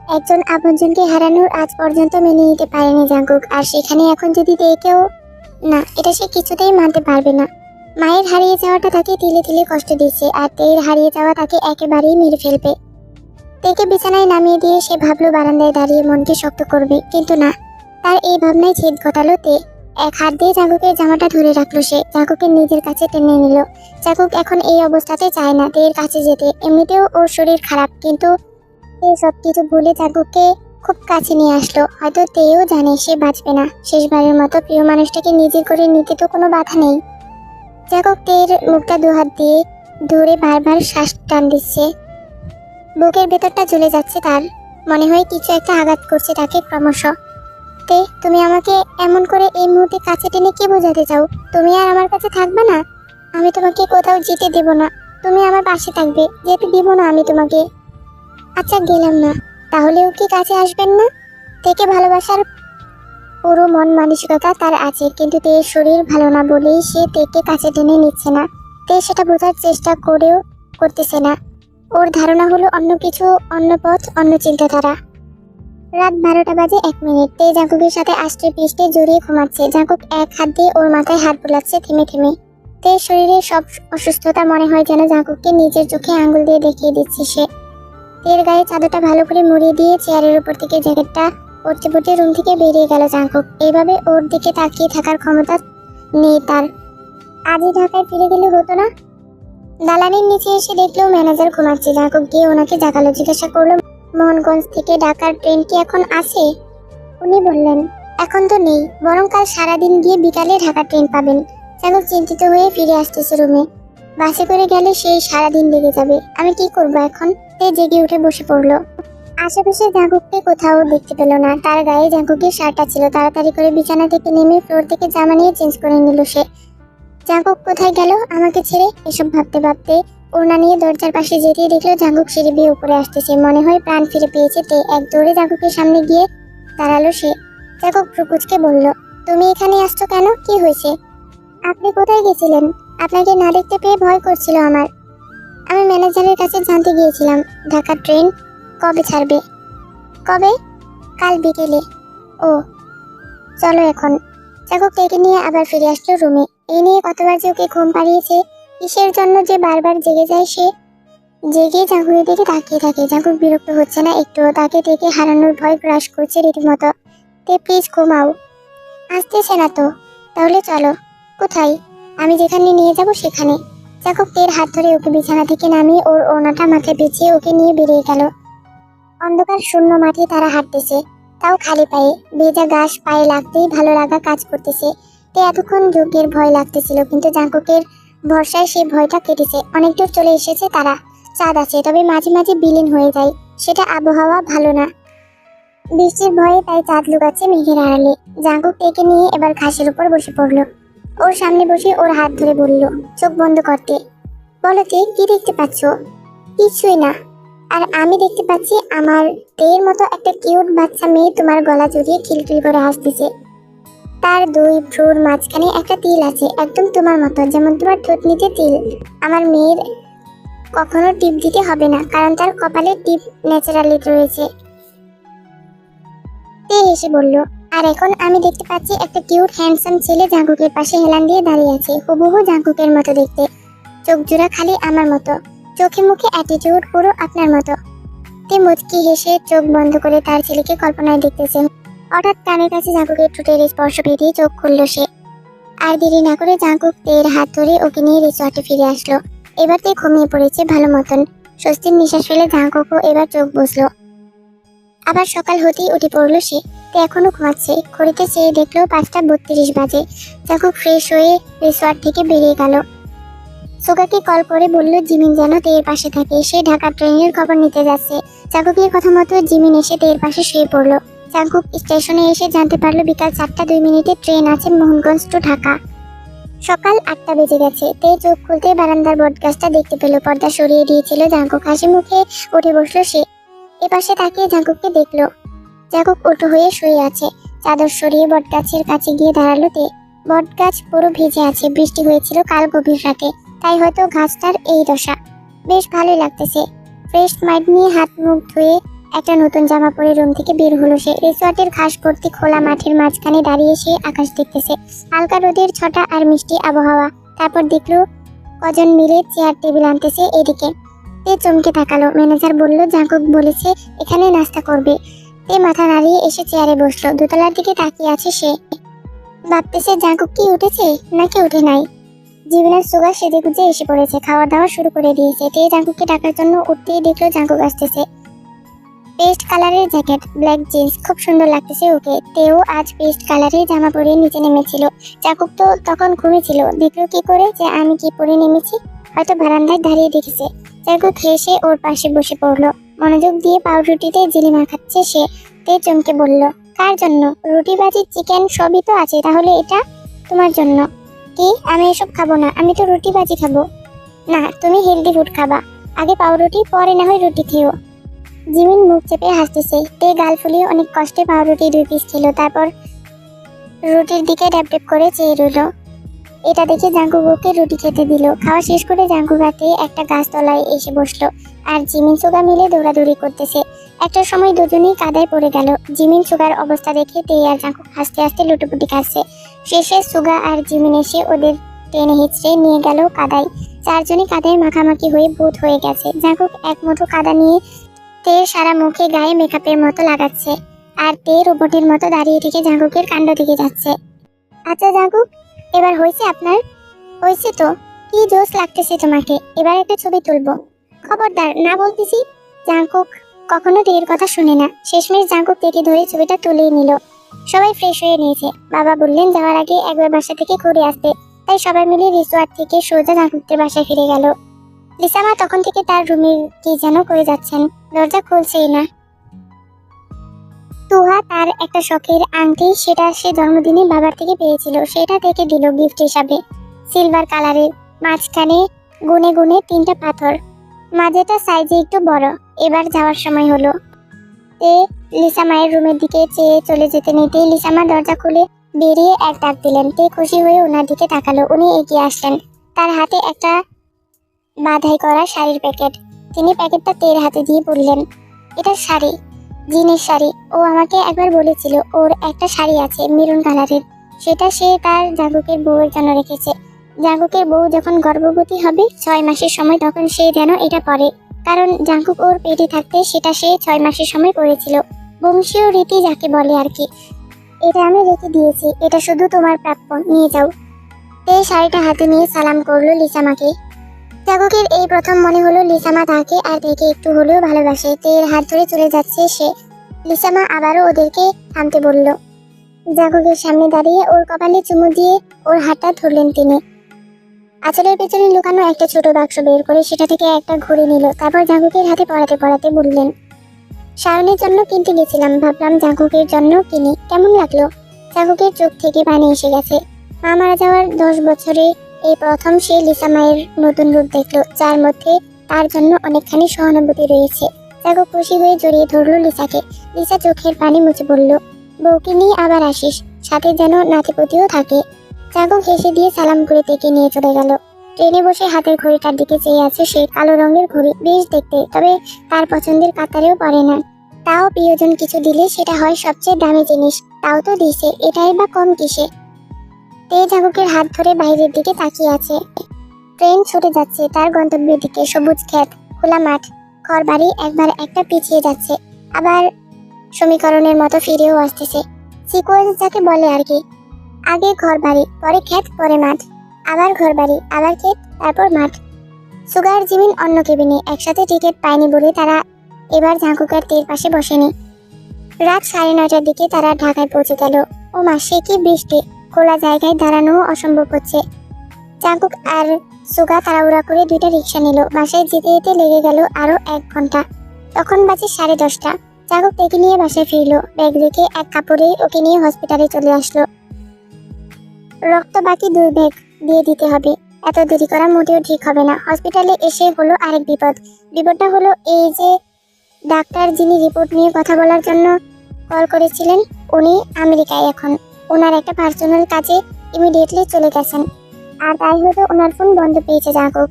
একজন আপনজনকে হারানোর আজ পর্যন্ত মেনে নিতে পারেনি জাঙ্কুক, আর সেখানে এখন যদি তেকেও না, এটা সে কিছুতেই মানতে পারবে না। মায়ের হারিয়ে যাওয়াটা তাকে তিলে তিলে কষ্ট দিচ্ছে, আর তের হারিয়ে যাওয়া তাকে একেবারেই মেরে ফেলবে। তেকে বিছানায় নামিয়ে দিয়ে সে ভাবলো বারান্দায় দাঁড়িয়ে মনকে শক্ত করবে, কিন্তু না, তার এই ভাবনায় ছেদ ঘটালো তে। এক হাত দিয়ে জাঙ্কুকের জামাটা ধরে রাখলো সে, জাঙ্কুকের নিজের কাছে টেনে নিল। জাঙ্কুক এখন এই অবস্থাতে চায় না তের কাছে যেতে, এমনিতেও ওর শরীর খারাপ, কিন্তু এই সব কিছু ভুলে জাঙ্কুককে খুব কাছে নিয়ে আসলো। হয়তো তেও জানে সে বাঁচবে না, শেষবারের মতো প্রিয় মানুষটাকে নিজের করে নিতে তো কোনো বাধা নেই। জাঙ্কুক তের মুখটা দুহাত দিয়ে ধরে বারবার শ্বাস টান দিচ্ছে। বুকের ভেতরটা জ্বলে যাচ্ছে তার, মনে হয় কিছু একটা আঘাত করছে তাকে ক্রমশ। তে, তুমি আমাকে এমন করে এই মুহূর্তে কাছে টেনে কি বোঝাতে চাও? তুমি আর আমার কাছে থাকবে না? আমি তোমাকে কোথাও যেতে দেব না, তুমি আমার পাশে থাকবে, যেতে দিব না আমি তোমাকে। আচ্ছা গেলাম না, তাহলেও কি কাছে আসবেন না? তেকে ভালোবাসার পুরো মন মানসিকতা তার আছে, কিন্তু তের শরীর ভালো না বলেই সে তেকে কাছে টেনে নিচ্ছে না। তে সেটা বোঝার চেষ্টা করেও করতেছে না। ওর ধারণা হলো অন্য কিছু, অন্য পথ, অন্য চিন্তাধারা। রাত 12:01। তে জাঙ্কুকের সাথে আষ্টে পৃষ্ঠে জড়িয়ে ঘুমাচ্ছে। জাঙ্কুক এক হাত দিয়ে ওর মাথায় হাত বুলাচ্ছে থেমে থেমে। তের শরীরের সব অসুস্থতা মনে হয় যেন জাঙ্কুককে নিজের চোখে আঙ্গুল দিয়ে দেখিয়ে দিচ্ছে সে। তের গায়ে চাদরটা ভালো করে মুড়িয়ে দিয়ে চেয়ারের উপর থেকে জ্যাকেটটা পরতে পরতে রুম থেকে বেরিয়ে গেল জাঙ্কুক। এইভাবে ওর দিকে তাকিয়ে থাকার ক্ষমতা নেই তার। আজই ঢাকায় ফিরে গেলে হতো না? দালানের নিচে এসে দেখলেও ম্যানেজার ঘুমাচ্ছে। জাঙ্কুক গিয়ে ওনাকে জাগালো, জিজ্ঞাসা করলো মোহনগঞ্জ থেকে ঢাকার ট্রেন কি এখন আছে? উনি বললেন এখন তো নেই, বরং কাল সারাদিন গিয়ে বিকালে ঢাকার ট্রেন পাবেন। জাঙ্কুক চিন্তিত হয়ে ফিরে আসতেছে রুমে। বাসে করে গেলে সেই সারাদিন লেগে যাবে, আমি কি করব এখন? তে জেগে উঠে বসে পড়লো। আশেপাশে জাঙ্কুককে কোথাও দেখতে পেল না। তার গায়ে জাঙ্কুকের শার্টটা ছিল। তাড়াতাড়ি করে বিছানা থেকে নেমে ফ্লোর থেকে জামা নিয়ে চেঞ্জ করে নিল সে। জাঙ্কুক কোথায় গেল আমাকে ছেড়ে? এসব ভাবতে ভাবতে ওড়না নিয়ে দরজার পাশে যেতেই দেখলো জাঙ্কুক সিঁড়ি বেয়ে উপরে আসতেছে। মনে হয় প্রাণ ফিরে পেয়েছে তে। এক দৌড়ে জাঙ্কুকের সামনে গিয়ে দাঁড়ালো সে। জাঙ্কুক ভ্রুকুচকে বলল, তুমি এখানে আসছো কেন? কি হয়েছে? আপনি কোথায় গেছিলেন? আপনাকে না দেখতে পেয়ে ভয় করছিল আমার। আমি ম্যানেজারের কাছে জানতে গিয়েছিলাম ঢাকার ট্রেন কবে ছাড়বে। কবে? কাল বিকেলে। ও, চলো এখন। জাঙ্কুক টেকে নিয়ে আবার ফিরে আসলো রুমে। এই নিয়ে কতবার যে ওকে ঘুম পাড়িয়েছে, কিসের জন্য যে বারবার জেগে যায় সে। জেগে জাঙ্কুকের দিকে তাকিয়ে থাকে। জাঙ্কুক বিরক্ত হচ্ছে না একটুও, তাকে দেখে হারানোর ভয় গ্রাস করছে রীতিমতো। তে প্লিজ ঘুমাও। আসতেছে না তো? তাহলে চলো। কোথায়? আমি যেখানে নিয়ে যাব সেখানে। জাঙ্কুক তের হাত ধরে ওকে বিছানা থেকে নামিয়ে ওর ওড়নাটা মাথায় পেঁচিয়ে ওকে নিয়ে বেরিয়ে গেল। অন্ধকার শূন্য মাঠে তারা হাঁটতেছে, তাও খালি পায়ে। ভেজা ঘাস পায়ে লাগতেই ভালো লাগা কাজ করতেছে। তে এতক্ষণ যজ্ঞের ভয় লাগতেছিল, কিন্তু জাঙ্কুকের ভরসায় সেই ভয়টা কেটেছে। অনেক দূর চলে এসেছে তারা। চাঁদ আছে, তবে মাঝে মাঝে বিলীন হয়ে যায়, সেটা আবহাওয়া ভালো না। বৃষ্টির ভয়ে তাই চাঁদ লুকাচ্ছে মেঘের আড়ালে। জাঙ্কুক টেকে নিয়ে এবার ঘাসের উপর বসে পড়লো। ওর সামনে বসে ওর হাত ধরে বলল, চোখ বন্ধ করতে। বলো তে, কি দেখতে পাচ্ছ? কিছুই না। আর আমি দেখতে পাচ্ছি আমার তের মতো একটা কিউট বাচ্চা মেয়ে তোমার গলা জড়িয়ে খিলখিল করে হাসতেছে। তার দুই ভ্রুর মাঝখানে একটা তিল আছে, একদম তোমার মতো, যেমন তোমার থুতনিতে তিল। আমার মেয়ের কখনো টিপ দিতে হবে না, কারণ তার কপালে টিপ ন্যাচারালি রয়েছে। তে হেসে বলল, আর এখন আমি দেখতে পাচ্ছি একটা কিউট হ্যান্ডসাম ছেলে জাঙ্কুকের পাশে হেলান দিয়ে দাঁড়িয়ে আছে, হুবহু জাঙ্কুকের মতো দেখতে। চোখ জোড়া খালি আমার মতো, চোখে মুখে অ্যাটিটিউড পুরো আপনার মতো। তে মুচকি হেসে চোখ বন্ধ করে তার ছেলেকে কল্পনায় দেখতেছে। হঠাৎ কানের কাছে জাঙ্কুকের ঠোঁটের স্পর্শ পেতেই চোখ খুলল সে। আর দেরি না করে জাঙ্কুক তের হাত ধরে ওকে নিয়ে রিসর্টে ফিরে আসলো। এবার তে ঘুমিয়ে পড়েছে ভালো মতন। স্বস্তির নিঃশ্বাস ফেলে জাঙ্কুকও এবার চোখ বুঝলো। আবার সকাল হতেই উঠে পড়লো সে। তে এখনো ঘুমাচ্ছে। ঘড়িতে চেয়ে দেখলো 5:32 বাজে। জাঙ্কুক ফ্রেশ হয়ে রিসর্ট থেকে বেরিয়ে গেল। সোগাকে কল করে বলল জিমিন যেন তের পাশে থাকে, সে ঢাকা ট্রেনের খবর নিতে যাচ্ছে। জাঙ্কুকের কথা মতো জিমিন এসে তের পাশে শুয়ে পড়লো। জাঙ্কুক স্টেশনে এসে জানতে পারলো বিকাল 4:02 ট্রেন আছে মোহনগঞ্জ টু ঢাকা। সকাল 8টা বেজে গেছে। তে চোখ খুলতে বারান্দার বটগাছটা দেখতে পেল। পর্দা সরিয়ে দিয়েছিল জাঙ্কুক। হাসি মুখে উঠে বসলো সে। এপাশে তাকিয়ে জাঙ্কুককে দেখলো। জাঙ্কুক উল্টো হয়ে শুয়ে আছে। চাদর সরিয়ে বটগাছের কাছে গিয়ে দাঁড়ালো তে। বটগাছ পুরো ভিজে আছে, বৃষ্টি হয়েছিল কাল গভীর রাতে, তাই হয়তো গাছটার এই দশা। বেশ ভালোই লাগতেছে। ফ্রেশ মাইন্ড নিয়ে হাত মুখ ধুয়ে একটা নতুন জামা পরে রুম থেকে বের হলো সে। রিসোর্টের ঘাস ভর্তি খোলা মাঠের মাঝখানে দাঁড়িয়ে সে আকাশ দেখতেছে, হালকা রোদের ছটা আর মিষ্টি আবহাওয়া। তারপর দেখলো কজন মিলে চেয়ার টেবিল আনতেছে এদিকে। তে চমকে তাকালো। ম্যানেজার বলল জাঙ্কুক বলেছে এখানে নাস্তা করবে। তে মাথা নাড়িয়ে এসে চেয়ারে বসলো। দোতলার দিকে তাকিয়ে আছে সে, ভাবতেছে জাঙ্কুক কি উঠেছে নাকি উঠে নাই। জীবনের সুগার সেজে গুজে এসে পড়েছে, খাওয়া দাওয়া শুরু করে দিয়েছে। তে জাঙ্কুককে ডাকার জন্য উঠতেই দেখলো জাঙ্কুক আসতেছে। পেস্ট কালারের জ্যাকেট, ব্ল্যাক জিন্স, খুব সুন্দর লাগতেছে ওকে। তেও আজ পেস্ট কালারের জামা পরে নিচে নেমেছিল। জাঙ্কুক তো তখন ঘুমেছিল, দেখলো কি করে যে আমি কি পরে নেমেছি। হয়তো বারান্দায় দাঁড়িয়ে দেখেছে। জাঙ্কুক হেসে ওর পাশে বসে পড়লো। মনোযোগ দিয়ে পাউরুটিতে জিলিমা খাচ্ছে সে। তে চমকে বলল, কার জন্য? রুটি ভাজি চিকেন সবই তো আছে, তাহলে এটা তোমার জন্য। কি? আমি এসব খাবো না, আমি তো রুটি ভাজি খাবো। না, তুমি হেলদি ফুড খাবা, আগে পাউরুটি পরে না হয় রুটি খেও। জিমিন মুখ চেপে হাসতেছে। তে গাল ফুলিয়ে অনেক কষ্টে পাউরুটি 2 পিস খেলো, তারপর রুটির দিকে ড্যাপ ড্যাপ করে চেয়ে রইল। এটা দেখে জাঙ্কুক ওকে রুটি খেতে দিল। খাওয়া শেষ করে জাঙ্কুক রাতে একটা গাছতলায় এসে বসলো, আর জিমিন সুগা মিলে দৌড়াদৌড়ি করতেছে। একটা সময় দুজনেই কাদায় পড়ে গেল। জিমিন সুগার অবস্থা দেখে তে আর জাঙ্কুক হাসতে হাসতে লুটোপুটি খাচ্ছে। শেষে সুগা আর জিমিন এসে ওদের টেনে হিচড়ে নিয়ে গেল কাদায়। 4 জনই কাদায় মাখামাখি হয়ে ভূত হয়ে গেছে। জাঙ্কুক এক মুঠো কাদা নিয়ে তের সারা মুখে গায়ে মেকআপের মতো লাগাচ্ছে, আর তে রোবটের মতো দাঁড়িয়ে থেকে জাঙ্কুকের কাণ্ড দিকে যাচ্ছে। আচ্ছা জাঙ্কুক, এবার হয়েছে আপনার? হয়েছে তো, কি জোশ লাগতেছে তোমাকে, এবার একটা ছবি তুলবো। খবরদার, না বলতেছি। জাঙ্কুক কখনো তের কথা শুনে না। শেষমেশ জাঙ্কুক তেকে ধরে ছবিটা তুলেই নিল। সবাই ফ্রেশ হয়ে নিয়েছে। বাবা বললেন যাওয়ার আগে একবার বাসা থেকে ঘুরে আসতে, তাই সবাই মিলে রিসোর্ট থেকে সোজা জাঙ্কুকদের বাসায় ফিরে গেল। লিসামা তখন থেকে তার রুমের কি যেন করে যাচ্ছেন, দরজা খুলছেই না। তুহা তার একটা শখের আংটি, সেটা সে জন্মদিনে বাবার থেকে পেয়েছিল, সেটা থেকে দিল গিফট হিসাবে। সিলভার কালারের, মাঝখানে গুনে গুনে 3টা পাথর, মাঝেটা সাইজে একটু বড়। এবার যাওয়ার সময় হলো। তে লিসামায়ের রুমের দিকে চেয়ে চলে যেতে নিতেই লিসামা দরজা খুলে বেরিয়ে এক ডাক দিলেন। তে খুশি হয়ে ওনার দিকে তাকালো। উনি এগিয়ে আসলেন, তার হাতে একটা বাঁধাই করা শাড়ির প্যাকেট। তিনি প্যাকেটটা তের হাতে দিয়ে বললেন, এটা শাড়ি, জিনের শাড়ি। ও আমাকে একবার বলেছিল ওর একটা শাড়ি আছে মেরুন কালারের, সেটা সে তার জাঙ্কুকের বউয়ের জন্য রেখেছে। জাঙ্কুকের বউ যখন গর্ভবতী হবে 6 মাসের সময়, তখন সে যেন এটা পরে, কারণ জাঙ্কুক ওর পেটে থাকতে সেটা সে 6 মাসের সময় পরেছিল। বংশীয় রীতি যাকে বলে আর কি। এটা আমি রেখে দিয়েছি, এটা শুধু তোমার প্রাপ্য, নিয়ে যাও। তে শাড়িটা হাতে নিয়ে সালাম করলো লিসামাকে। জাঙ্কুকের এই প্রথম মনে হলো লিসামা তাকে আর তেকে একটু হলেও ভালোবাসে। তের হাত ধরে চলে যাচ্ছে সে। লিসামা আবারও ওদেরকে থামতে বলল। জাঙ্কুকের সামনে দাঁড়িয়ে ওর কপালে চুমু দিয়ে ওর হাতটা ধরলেন তিনি। আঁচলের পেছনে লুকানো একটা ছোট বাক্স বের করে সেটা থেকে একটা ঘুরে নিল। তারপর জাঙ্কুকের হাতে পড়াতে পড়াতে বললেন, সায়নের জন্য কিনতে গেছিলাম, ভাবলাম জাঙ্কুকের জন্য কিনি, কেমন লাগলো? জাঙ্কুকের চোখ থেকে পানি এসে গেছে। মা মারা যাওয়ার 10 বছরে এই প্রথম সে লিসামায়ের নতুন রূপ দেখলো, যার মধ্যে তার জন্য অনেকখানি সহানুভূতি রয়েছে। জাঙ্কুক খুশি হয়ে জড়িয়ে ধরলো লিসাকে। লিসা চোখের পানি মুছে বলল, বউকে নিয়ে আবার আসিস, সাথে যেন নাতিপতিও থাকে। জাঙ্কুক হেসে দিয়ে সালাম করে তেকে নিয়ে চলে গেল। ট্রেনে বসে হাতের ঘড়িটার দিকে চেয়ে আছে সে। কালো রঙের ঘড়ি, বেশ দেখতে, তবে তার পছন্দের কাতারেও পড়ে না। তাও প্রিয়জন কিছু দিলে সেটা হয় সবচেয়ে দামি জিনিস, তাও তো দিয়েছে, এটাই বা কম কিসে। তে জাঙ্কুকের হাত ধরে বাইরের দিকে তাকিয়ে আছে। ট্রেন ছুটে যাচ্ছে তার গন্তব্যের দিকে। সবুজ ক্ষেত, খোলা মাঠ, ঘর বাড়ি একবার একটা পিছিয়ে যাচ্ছে, আবার সমীকরণের মতো ফিরেও আসতেছে। সিকোয়েন্স যাকে বলে আর কি। আগে ঘর বাড়ি, পরে ক্ষেত, পরে মাঠ, আবার ঘর বাড়ি, আবার ক্ষেত, তারপর মাঠ। সুগার জিমিন অন্য কেবিনে, একসাথে টিকিট পায়নি বলে তারা এবার জাঙ্কুকের তের পাশে বসেনি। রাত 9:30টার দিকে তারা ঢাকায় পৌঁছে গেল। ও মা, সে কি বৃষ্টি! খোলা জায়গায় দাঁড়ানো অসম্ভব হচ্ছে। জাঙ্কুক আর সুগা তাড়াহুড়া করে 2টা রিক্সা নিল। বাসায় যেতে যেতে লেগে গেল আরো 1 ঘন্টা। তখন বাজে 10:30। জাঙ্কুক তেকে নিয়ে বাসায় ফিরলো। ব্যাগ রেখে এক কাপড়ে ওকে নিয়ে হসপিটালে চলে আসলো। রক্ত বাকি 2 ব্যাগ দিয়ে দিতে হবে, এত দেরি করা মোটেও ঠিক হবে না। হসপিটালে এসে হলো আরেক বিপদ। বিপদটা হলো এই যে ডাক্তার যিনি রিপোর্ট নিয়ে কথা বলার জন্য কল করেছিলেন, উনি আমেরিকায় এখন। ওনার একটা পার্সোনাল কাজে ইমিডিয়েটলি চলে গেছেন, আর তাই হয়তো ওনার ফোন বন্ধ পেয়েছে জাঙ্কুক।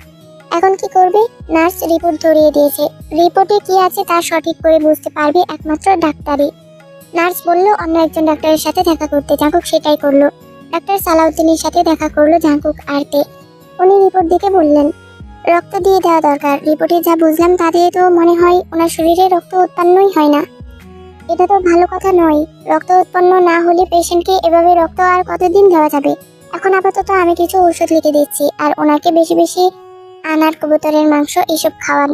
এখন কি করবে? নার্স রিপোর্ট ধরিয়ে দিয়েছে। রিপোর্টে কি আছে তা সঠিক করে বুঝতে পারবে একমাত্র ডাক্তারই। নার্স বলল অন্য একজন ডাক্তারের সাথে দেখা করতে। জাঙ্কুক সেটাই করলো। ডাক্তার সালাউদ্দিনের সাথে দেখা করলো জাঙ্কুক আর তে। উনি রিপোর্ট দেখে বললেন রক্ত দিয়ে দেওয়া দরকার। রিপোর্টে যা বুঝলাম তাতে তো মনে হয় ওনার শরীরে রক্ত উৎপন্নই হয় না। এটা তো ভালো কথা নয়। রক্ত উৎপন্ন না হলে পেশেন্টকে এভাবে রক্ত আর কতদিন দেওয়া যাবে? এখন আপাতত আমি কিছু ওষুধ লিখে দিচ্ছি আর ওনাকে বেশি বেশি আনার কবুতরের মাংস এসব খাওয়ান।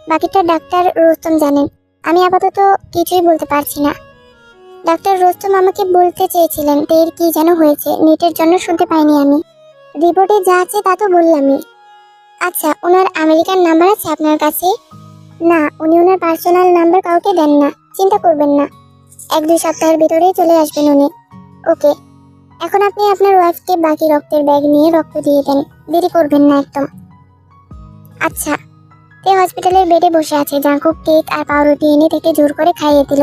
বাকিটা ডাক্তার রুস্তম জানেন। আমি আপাতত কিছুই বলতে পারছি না। ডাক্তার রুস্তম আমাকে বলতে চেয়েছিলেন তের কি যেন হয়েছে, নেটের জন্য শুনতে পাইনি আমি। রিপোর্টে যা আছে তা তো বললামই। আচ্ছা, ওনার আমেরিকান নাম্বার আছে আপনার কাছে? না, উনি ওনার পার্সোনাল নাম্বার কাউকে দেন না। চিন্তা করবেন না, 1-2 সপ্তাহের ভিতরেই চলে আসবেন উনি। ওকে, এখন আপনি আপনার ওয়াইফকে বাকি রক্তের ব্যাগ নিয়ে রক্ত দিয়ে দেন। দেরি করবেন না একদম। আচ্ছা। তে হসপিটালের বেডে বসে আছে। জাঙ্কুক কেক আর পাউরুটি এনে থেকে জোর করে খাইয়ে দিল।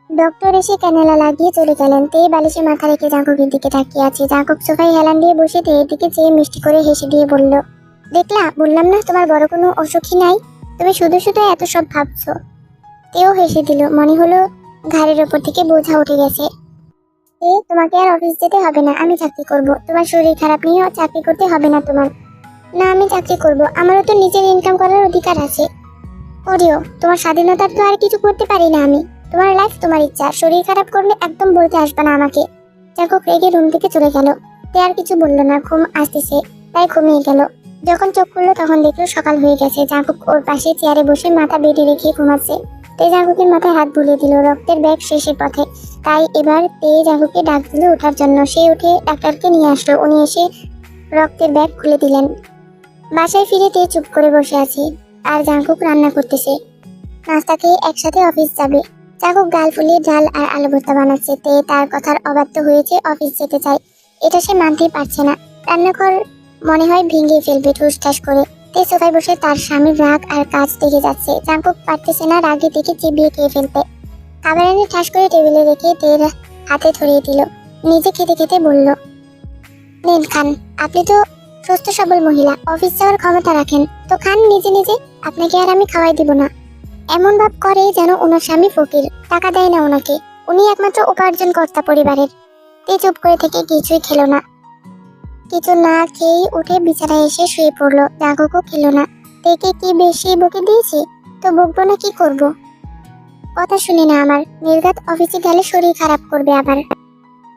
ডক্টর এসে ক্যানেলা লাগিয়ে চলে গেলেন। তে বালিশে মাথা রেখে জাঙ্কুকের দিকে তাকিয়ে আছে। জাঙ্কুক সোফায় হেলান দিয়ে বসে তের দিকে চেয়ে মিষ্টি করে হেসে দিয়ে বলল, দেখলা, বললাম না তোমার বড় কোনো অসুখই নাই। তুমি শুধু শুধু এত সব ভাবছো। তেও হেসে দিল। মনে হলো ঘাড়ের ওপর থেকে বোঝা উঠে গেছে। তোমাকে আর অফিস যেতে হবে না, আমি চাকরি করব। তোমার শরীর খারাপ নিয়েও চাকরি করতে হবে না তোমার। না, আমি চাকরি করব। আমারও তো নিজের ইনকাম করার অধিকার আছে। ওরিও, তোমার স্বাধীনতার তো আর কিছু করতে পারি না আমি। তোমার লাইফ, তোমার ইচ্ছা। শরীর খারাপ করলে একদম বলতে আসবে না আমাকে। জাঙ্কুক রেগে রুম থেকে চলে গেল। তে আর কিছু বললো না। ঘুম আসতেছে তাই ঘুমিয়ে গেল। যখন চোখ খুললো তখন দেখলো সকাল হয়ে গেছে। জাঙ্কুক ওর পাশে চেয়ারে বসে মাথা বেঁধে রেখে ঘুমাচ্ছে। তে জাঙ্কুকের মাথায় হাত বুলিয়ে দিল। রক্তের ব্যাগ শেষের পথে, তাই এবার তে জাঙ্কুকে ডাক দিল ওঠার জন্য। সে উঠে ডাক্তারকে নিয়ে আসলো। উনি এসে রক্তের ব্যাগ খুলে দিলেন। বাসায় ফিরে তে চুপ করে বসে আছে আর জাঙ্কুক রান্না করতেছে। নাস্তা খেয়ে একসাথে অফিস যাবে। জাঙ্কুক গাল ফুলিয়ে ডাল আর আলু ভর্তা বানাচ্ছে। তে তার কথার অবাধ্য হয়েছে, অফিস যেতে চায়। এটা সে মানতেই পারছে না। রান্নাঘর মনে হয় ভেঙে ফেলবে ঠুস ঠাস করে। তে সোফায় বসে তার স্বামীর রাগ আর কাজ দেখে যাচ্ছে। জাঙ্কুক পারতেছে না রাগে দেখে চিবিয়ে খেয়ে ফেলতে। খাবার এনে ঠাস করে টেবিলে রেখে তের হাতে ধরিয়ে দিল। নিজে খেতে খেতে বলল, নেন খান। আপনি তো সুস্থ সবল মহিলা, অফিস যাওয়ার ক্ষমতা রাখেন, তো খান নিজে নিজে। আপনাকে আর আমি খাওয়াই দিব না। এমন ভাব করে যেন ওনার স্বামী ফকির, টাকা দেয় না ওনাকে। উনি একমাত্র উপার্জন কর্তা পরিবারের। তে চুপ করে থেকে কিছুই খেলো না। কিছু না খেয়েই উঠে বিছানায় এসে শুয়ে পড়লো। জাঙ্কুকও খেলো না। তেকে কি বেশি বকে দিয়েছি? তো বকবো না, কি করব? কথা শুনে না আমার। নির্ঘাত অফিসে গেলে শরীর খারাপ করবে আবার।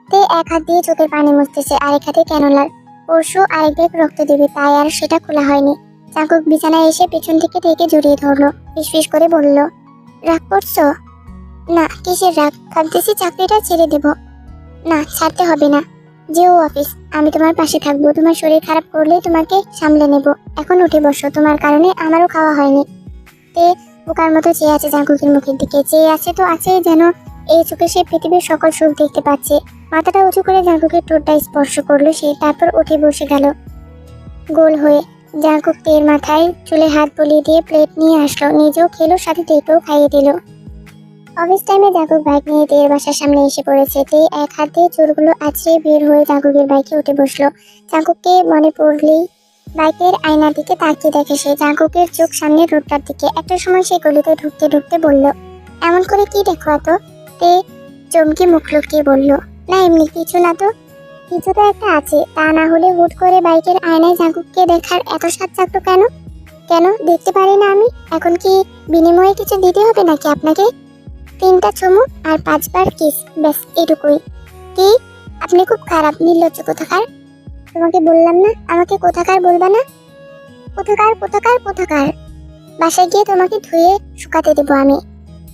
তে এক হাত দিয়ে চোখের পানি মুছতেছে, আরেক হাতে ক্যানোলার। পরশু আরেক ব্যাগ রক্ত দেবে, তাই আর সেটা খোলা হয়নি। জাঙ্কুক বিছানায় এসে পেছন থেকে তেকে জড়িয়ে ধরলো। ফিসফিস করে বলল, রাগ করছো? না, কিসের রাগ? ভাবতেছি চাকরিটা ছেড়ে দেব। না, ছাড়তে হবে না। যেও অফিস, আমি তোমার পাশে থাকবো। তোমার শরীর খারাপ করলে তোমাকে সামলে নেব। এখন উঠে বসো, তোমার কারণে আমারও খাওয়া হয়নি। তে বোকার মতো চেয়ে আছে জাঙ্কুকের মুখের দিকে। চেয়ে আছে তো আছেই, যেন এই চোখে সে পৃথিবীর সকল সুখ দেখতে পাচ্ছে। মাথাটা উঁচু করে জাঙ্কুকের ঠোঁটটা স্পর্শ করলো সে, তারপর উঠে বসে গেল গোল হয়ে। জাঙ্কুক তের মাথায় চুলে হাত বুলিয়ে দিয়ে প্লেট নিয়ে আসলো। নিজেও খেলো, সাথে তেকেও খাইয়ে দিল। অফিস টাইমে জাঙ্কুক বাইক নিয়ে তের বাসার সামনে এসে পড়েছে। তে এক হাতে চুলগুলো আছড়ে বের হয়ে জাঙ্কুকের বাইকে উঠে বসলো। জাঙ্কুককে মনে পড়লেই বাইকের আয়নার দিকে তাকিয়ে দেখে সে। জাঙ্কুকের চোখ সামনে রোডটার দিকে। একটা সময় সে গলিতে ঢুকতে ঢুকতে বলল, এমন করে কি দেখো এত? তে চমকে মুখ লুকিয়ে বলল, না এমনি কিছু না তো। কিছু তো একটা আছে, তা না হলে হুট করে বাইকের আয়নায় জাঙ্কুককে দেখার এত সাত চাকতো কেন? কেন দেখতে পারি না আমি? এখন কি বিনিময়ে কিছু দিতে হবে নাকি আপনাকে? 3টা চুমু আর 5 বার কিস, ব্যাস এটুকুই। কি? আপনি খুব খারাপ, নির্লজ্জ কোথাকার। তোমাকে বললাম না আমাকে কোথাকার বলবা না। কোথাকার কোথাকার কোথাকার? বাসায় গিয়ে তোমাকে ধুয়ে শুকাতে দেবো আমি।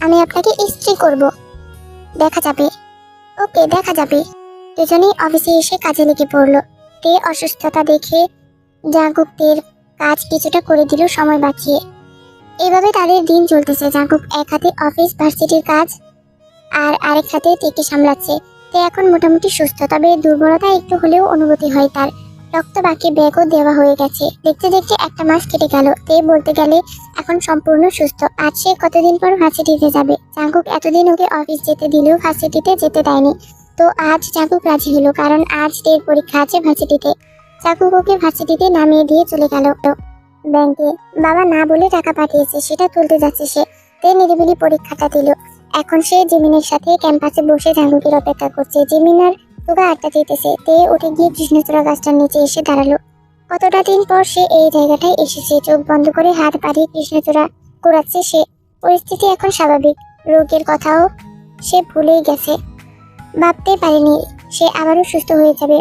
আমি আপনাকে ইস্ত্রি করব। দেখা যাবে। ওকে, দেখা যাবে। দুজনেই অফিসে এসে কাজে লেগে পড়লো। তে অসুস্থতা দেখে জাঙ্কুকের কাজ কিছুটা করে দিল সময় বাঁচিয়ে। এইভাবে তাদের দিন চলতেছে। জাঙ্কুক এক হাতে অফিস ভার্সিটির কাজ আর আরেক হাতে তেকে সামলাচ্ছে। তে এখন মোটামুটি সুস্থ, তবে দুর্বলতা একটু হলেও অনুভূতি হয় তার। রক্ত বাকি ব্যাগও দেওয়া হয়ে গেছে। দেখতে দেখতে 1 মাস কেটে গেল। তে বলতে গেলে এখন সম্পূর্ণ সুস্থ। আজ সে কতদিন পর ভার্সিটিতে যাবে। জাঙ্কুক এতদিন ওকে অফিস যেতে দিলেও ভার্সিটিতে যেতে দেয়নি। তো আজ জাঙ্কুক রাজি হলো, কারণ আজ তের পরীক্ষা আছে ভার্সিটিতে। জাঙ্কুক ওকে ভার্সিটিতে নামিয়ে দিয়ে চলে গেল। ব্যাংকে বাবা না বলে টাকা পাঠিয়েছে, সেটা তুলতে যাচ্ছে সে। তে নিরিবিলি পরীক্ষাটা দিল। এখন সে জিমিনের সাথে ক্যাম্পাসে বসে জাঙ্গুকের অপেক্ষা করছে। জিমিন আর তোগা আড্ডা দিতেছে। তে উঠে গিয়ে কৃষ্ণচূড়া গাছটার নিচে এসে দাঁড়ালো। কতটা দিন পর সে এই জায়গাটায় এসেছে। চোখ বন্ধ করে হাত বাড়িয়ে কৃষ্ণচূড়া কুড়াচ্ছে সে। পরিস্থিতি এখন স্বাভাবিক। রোগের কথাও সে ভুলেই গেছে। ভাবতেই পারেনি সে আবারও সুস্থ হয়ে যাবে।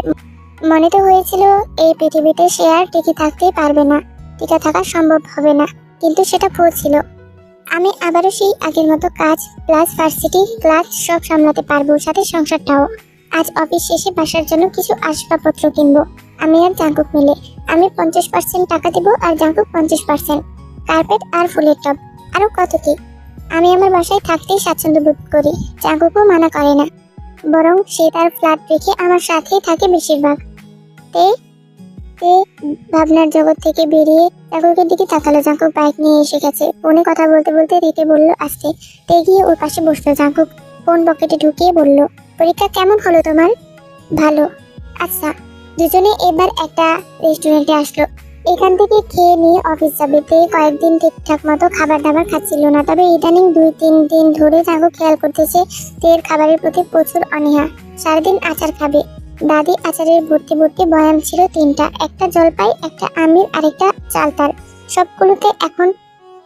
মনে তো হয়েছিল এই পৃথিবীতে সে আর টিকে থাকতেই পারবে না, টিকে থাকা সম্ভব হবে না, কিন্তু সেটা ভুল ছিল। আমি আবারও সেই আগের মতো কাজ প্লাস ভার্সিটি ক্লাস সব সামলাতে পারবো, সাথে সংসারটাও। আজ অফিস শেষে বাসার জন্য কিছু আসবাবপত্র কিনবো, আমি আর জাঙ্কুক মিলে। আমি 50% টাকা দেব আর জাঙ্কুক 50%। কার্পেট আর ফুলের টব, আরো কত কি। আমি আমার বাসায় থাকতেই স্বাচ্ছন্দ্য বোধ করি, জাঙ্কুকও মানা করে না, বরং সে তার ফ্ল্যাট রেখে আমার সাথেই থাকে বেশিরভাগ। তে তে ভাবনার জগৎ থেকে বেরিয়ে জাঙ্কুকের দিকে তাকালো। জাঙ্কুক বাইক নিয়ে এসে গেছে। ফোনে কথা বলতে বলতে রিকে বলল আসতে। তে গিয়ে ওর পাশে বসলো। জাঙ্কুক ফোন পকেটে ঢুকিয়ে বলল, পরীক্ষা কেমন হলো তোমার? ভালো। আচ্ছা, দুজনে এবার একটা রেস্টুরেন্টে আসলো। এখান থেকে খেয়ে নিয়ে অফিস যাবে। তে কয়েকদিন ঠিকঠাক মতো খাবার দাবার খাচ্ছিল না, তবে ইদানিং 2-3 দিন ধরে জাঙ্কুক খেয়াল করতেছে তের খাবারের প্রতি প্রচুর অনীহা। সারাদিন আচার খাবে। দাদি আচারের ভর্তি ভর্তি বয়াম ছিল 3টা, একটা জলপাই, একটা আমির আর একটা চালতার। সবগুলোতে এখন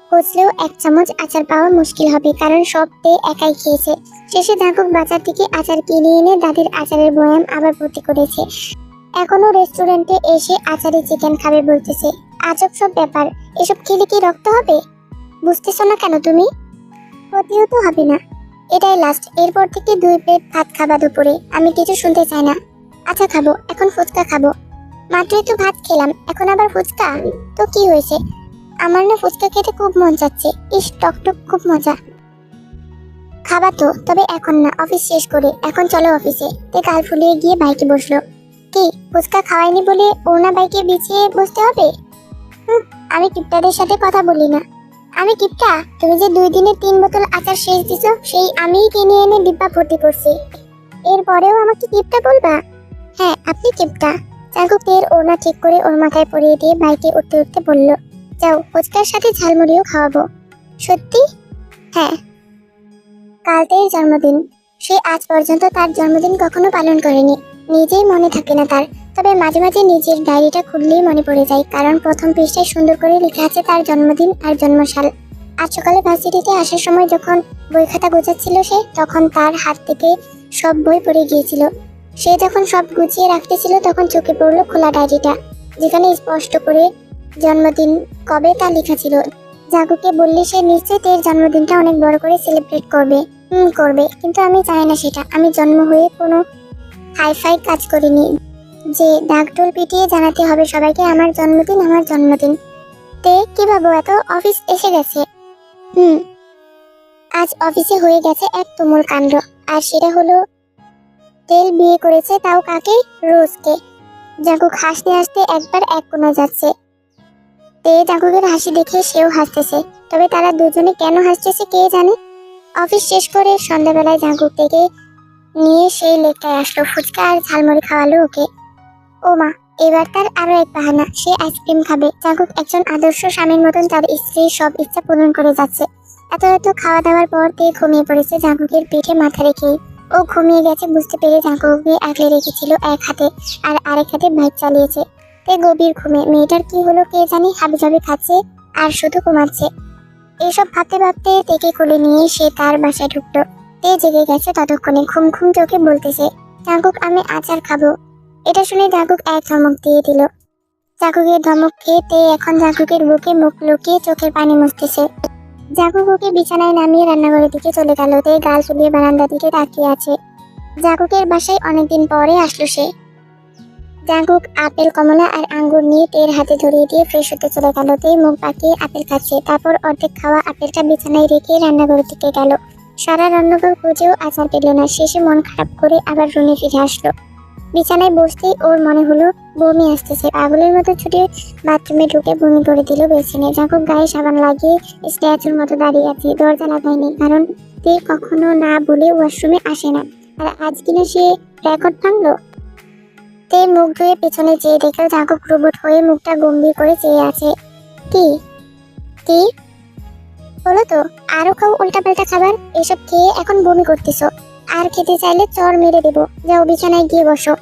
খুঁজলেও 1 চামচ আচার পাওয়া মুশকিল হবে, কারণ সব তে একাই খেয়েছে। শেষে জাঙ্কুক বাজার থেকে আচার কিনে এনে দাদির আচারের বয়াম আবার ভর্তি করেছে। এখনো রেস্টুরেন্টে এসে আচারে চিকেন খাবে বলতেছে। আজব সব ব্যাপার, এসব খেলে কি রক্ত হবে? বুঝতেছো না কেন তুমি? ক্ষতিও তো হবে না, এটাই লাস্ট। এরপর থেকে 2 প্লেট ভাত খাবা দুপুরে। আমি কিছু শুনতে চাই না। আচ্ছা খাবো, এখন ফুচকা খাবো। মাত্রই তো ভাত খেলাম, এখন আবার ফুচকা? তো কি হয়েছে? আমার না ফুচকা খেতে খুব মন চাচ্ছে। ইস, টকটক খুব মজা। খাবা তো, তবে এখন না, অফিস শেষ করে। এখন চলো অফিসে। তে গাল ফুলিয়ে গিয়ে বাইকে বসলো। কি, ফুচকা খাওয়াইনি বলে ওনা বাইকে বিছিয়ে বসতে হবে? আমি কিপটাদের সাথে কথা বলি না। আমি কিপটা? তুমি যে 2 দিনে 3 বোতল আচার শেষ দিছো, সেই আমিই কিনে এনে ডিব্বা ভর্তি করছি। এরপরেও আমাকে কিপটা বলবা? হ্যাঁ, আপনি কিপটা। জাঙ্কুক তের ওড়না ঠিক করে ওর মাথায় পরিয়ে দিয়ে বাইকে উঠতে উঠতে বলল, যাও, ফুচকার সাথে ঝালমুড়িও খাওয়াবো। সত্যি? হ্যাঁ। কাল তের জন্মদিন। সে আজ পর্যন্ত তার জন্মদিন কখনো পালন করেনি, নিজেই মনে থাকে না তার। তবে মাঝে মাঝে নিজের ডায়েরিটা খুললেই মনে পড়ে যায়, কারণ প্রথম পৃষ্ঠায় সুন্দর করে লেখা আছে তার জন্মদিন আর জন্মসাল। আজ সকালে ভার্সিটিতে আসার সময় যখন বই খাতা গোছাচ্ছিল সে, তখন তার হাত থেকে সব বই পড়ে গিয়েছিল। সে যখন সব গুছিয়ে রাখতেছিল তখন চোখে পড়লো খোলা ডায়েরিটা, যেখানে স্পষ্ট করে জন্মদিন কবে তা লেখা ছিল। জাগুকে বললে সে নিশ্চয়ই তের জন্মদিনটা অনেক বড় করে সেলিব্রেট করবে। করবে, কিন্তু আমি চাই না সেটা। আমি জন্ম হয়ে কোনো হাইফাই কাজ করিনি যে ডাকডোল পিটিয়ে জানাতে হবে সবাইকে আমার জন্মদিন, আমার জন্মদিন। তে কি ভাবো, এত অফিস এসে গেছে। আজ অফিসে হয়ে গেছে এক তুমুল কাণ্ড। আর সেটা হলো তেল বিয়ে করেছে, তাও কাকে? রোজকে। জাঙ্কুক হাসতে হাসতে একবার এক কোণায় যাচ্ছে। তে জাঙ্কুকের হাসি দেখে সেও হাসতেছে, তবে তারা দুজনে কেন হাসতেছে কে জানে। অফিস শেষ করে সন্ধ্যাবেলায় জাঙ্কুক থেকে নিয়ে সেই লেকটায় আসলো। ফুচকা আর ঝালমুড়ি খাওয়ালো ওকে। ও মা, এবার তার আরো এক বাহানা, সে আইসক্রিম খাবে। জাঙ্কুক একজন আদর্শ স্বামীর মতন তার স্ত্রীর সব ইচ্ছা পূরণ করে যাচ্ছে। এত খাওয়া দাওয়ার পর তে ঘুমিয়ে পড়েছে জাঙ্কুকের পিঠে মাথা রেখেই। ও ঘুমিয়ে গেছে বুঝতে পেরে জাঙ্কুককে আগলে রেখেছিল এক হাতে, আর আরেক হাতে বাইক চালিয়েছে। তে গভীর ঘুমে। মেয়েটার কি হলো কে জানি, হাবিজাবি খাচ্ছে আর শুধু ঘুমাচ্ছে। এইসব ভাবতে ভাবতে তেকে কোলে নিয়ে সে তার বাসায় ঢুকলো। তে জেগে গেছে ততক্ষণে, ঘুম ঘুম চোখে বলতেছে, জাঙ্কুক আমি আচার খাবো। এটা শুনে জাঙ্কুক এক ধমক দিয়ে দিল। জাঙ্কুকের ধমক খেয়ে তে এখন জাঙ্কুকের বুকে মুখ লুকিয়ে চোখের পানি মুছতেছে। জাঙ্কুক ওকে বিছানায় নামিয়ে রান্নাঘরের দিকে চলে গেল। তে গাল ফুলিয়ে বারান্দার দিকে তাকিয়ে আছে। জাঙ্কুকের বাসায় অনেকদিন পরে আসলো সে। জাঙ্কুক আপেল, কমলা আর আঙ্গুর নিয়ে তের হাতে ধরিয়ে দিয়ে ফ্রেশ হতে চলে গেল। তে মুখ বাঁকিয়ে আপেল খাচ্ছে, তারপর অর্ধেক খাওয়া আপেলটা বিছানায় রেখে রান্নাঘরের দিকে গেল। সারা রান্নাঘর খুঁজেও আচার পেল না। শেষে মন খারাপ করে আবার রুমে ফিরে আসলো। বিছানায় বসতেই ওর মনে হলো বমি আসতেছে। পাগলের মতো ছুটে বাথরুমে ঢুকে বমি করে দিল বেসিনে। জাঙ্কুক গায়ে সাবান লাগিয়ে স্ট্যাচুর মতো দাঁড়িয়ে আছে, দরজা লাগায়নি, কারণ তে কখনো না বলে ওয়াশরুমে আসে না। আর আজ কিনা সে রেকর্ড ভাঙলো। তে মুখ ধুয়ে পেছনে চেয়ে দেখলো জাঙ্কুক রোবট হয়ে মুখটা গম্ভীর করে চেয়ে আছে। কি কি বলো তো? আরো খাও উল্টাপাল্টা খাবার, এসব খেয়ে এখন বমি করতেছো। আর খেতে চাইলে চর মেরে দেবো। যাও বিছানায় গিয়ে বসো।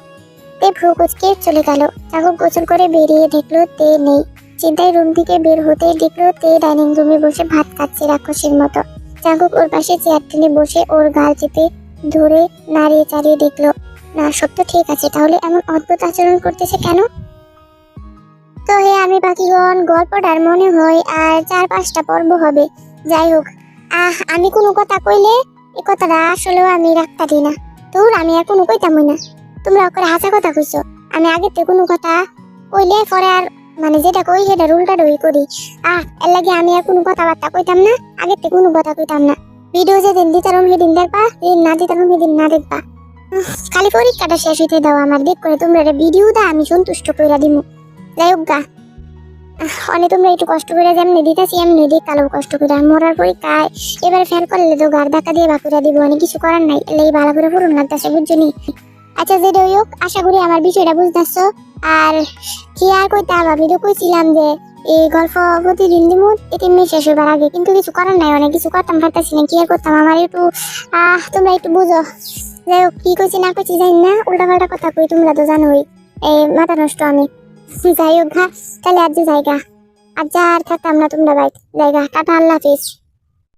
তে ভ্রু কুচকে চলে গেল। জাঙ্কুক গোসল করে বেরিয়ে দেখলো তে নেই। চিন্তায় রুম থেকে বের হতে দেখলো তে ডাইনিং রুমে বসে ভাত খাচ্ছে রাক্ষসীর মতো। জাঙ্কুক ওর পাশে চেয়ার টেনে বসে ওর গাল চেপে ধরে নাড়িয়ে চাড়িয়ে দেখলো, না সব তো ঠিক আছে, তাহলে এমন অদ্ভুত আচরণ করতেছে কেন? তো হে আমি বাকিগণ, গল্পটার মনে হয় আর 4-5টা পর্ব হবে। যাই হোক, আমি কোনো কথা কইলে এই কথাটা আসলেও আমি রাখতে দিই না। তোর আমি আর কোনো কইতামই না। তোমরা করে হাসা কথা কইছো। আমি আগে থেকে কোনো কথা কইলে পরে আর মানে যেটা কই সেটা উল্টাডই করি। এর লাগে আমি আর কোনো কথাবার্তা কইতাম না, আগে থেকে কোনো কথা কইতাম না। ভিডিও যেদিন দিতাম সেদিন দেখবা, যেদিন না দিতাম সেদিন না দেখবা। খালি পরীক্ষাটা শেষ হইতে দাও আমার, দেখ করে তোমরা ভিডিও দা আমি সন্তুষ্ট কইরা দিমু। যাই হোক গা, অনেক তোমরা একটু কষ্ট করে যেমনি দিতেছি এমনি দিক কালো কষ্ট করে মরার পরীক্ষায় এবারে ফেল করলে তো গার ধাক্কা দিয়ে বাকুরা দিব, অনেক কিছু করার নাই, এই ভালো করে পড়ুন লাগতেছে বুঝছনি। আচ্ছা যেটা হোক, আশা করি আমার বিষয়টা বুঝতেছো। আর কি আর কইতে আমি তো কইছিলাম যে এই গল্প প্রতিদিন দিব 3 মাস শেষ হবার আগে, কিন্তু কিছু করার নাই, অনেক কিছু করতাম পারতাছি না, কি আর করতাম, আমার একটু তোমরা একটু বুঝো। যাই হোক, কি কইছি না কইছি জানি না, উল্টা পাল্টা কথা কই তোমরা তো জানোই, এই মাথা নষ্ট আমি। যাই হোক তাহলে আজ জায়গা আর যা আর থাকতাম না, তোমরা বাইক জায়গা টাটা, আল্লাহ হাফিজ।